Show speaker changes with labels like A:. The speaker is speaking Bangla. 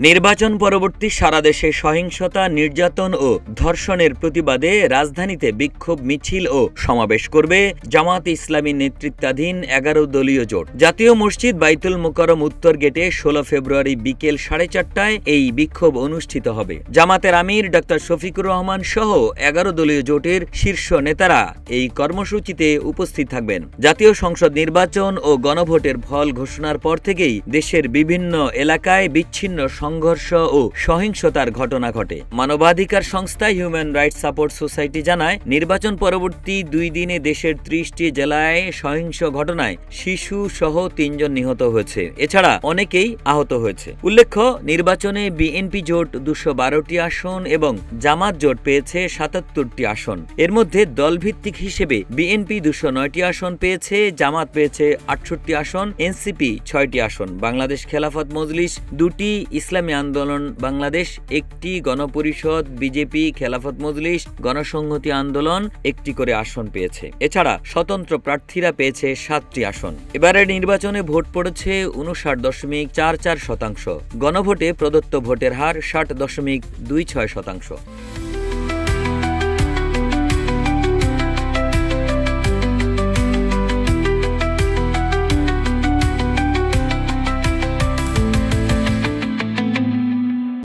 A: নির্বাচন পরবর্তী সারা দেশে সহিংসতা, নির্যাতন ও ধর্ষণের প্রতিবাদে রাজধানীতে বিক্ষোভ মিছিল ও সমাবেশ করবে জামায়াতে ইসলামী নেতৃত্বাধীন ১১ দলীয় জোট। জাতীয় মসজিদ বাইতুল মোকাররম উত্তর গেটে ১৬ ফেব্রুয়ারি বিকেল ৪:৩০টায় এই বিক্ষোভ অনুষ্ঠিত হবে। জামাতের আমির ডা শফিকুর রহমান সহ ১১ দলীয় জোটের শীর্ষ নেতারা এই কর্মসূচিতে উপস্থিত থাকবেন। জাতীয় সংসদ নির্বাচন ও গণভোটের ফল ঘোষণার পর থেকেই দেশের বিভিন্ন এলাকায় বিচ্ছিন্ন সংঘর্ষ ও সহিংসতার ঘটনা ঘটে। মানবাধিকার সংস্থা হিউম্যান রাইটস সাপোর্ট সোসাইটি জানায়, নির্বাচন পরবর্তী 2 দিনে দেশের 30টি জেলায় সহিংস ঘটনায় শিশু সহ 3 জন নিহত হয়েছে। এছাড়া অনেকেই আহত হয়েছে। উল্লেখ্য, নির্বাচনে বিএনপি জোট 212টি আসন এবং জামাত জোট পেয়েছে 77টি আসন। এর মধ্যে দলভিত্তিক হিসেবে বিএনপি 209টি আসন পেয়েছে, জামাত পেয়েছে 68টি আসন, এনসিপি 6টি আসন, বাংলাদেশ খেলাফত মজলিস 2টি, ইসলামী আন্দোলন বাংলাদেশ 1টি, গণপরিষদ, বিজেপি, খেলাফত মজলিস, গণসংহতি আন্দোলন 1টি করে আসন পেয়েছে। এছাড়া স্বতন্ত্র প্রার্থীরা পেয়েছে 7টি আসন। এবারের নির্বাচনে ভোট পড়েছে 59.44%। গণভোটে প্রদত্ত ভোটের হার 60.26%।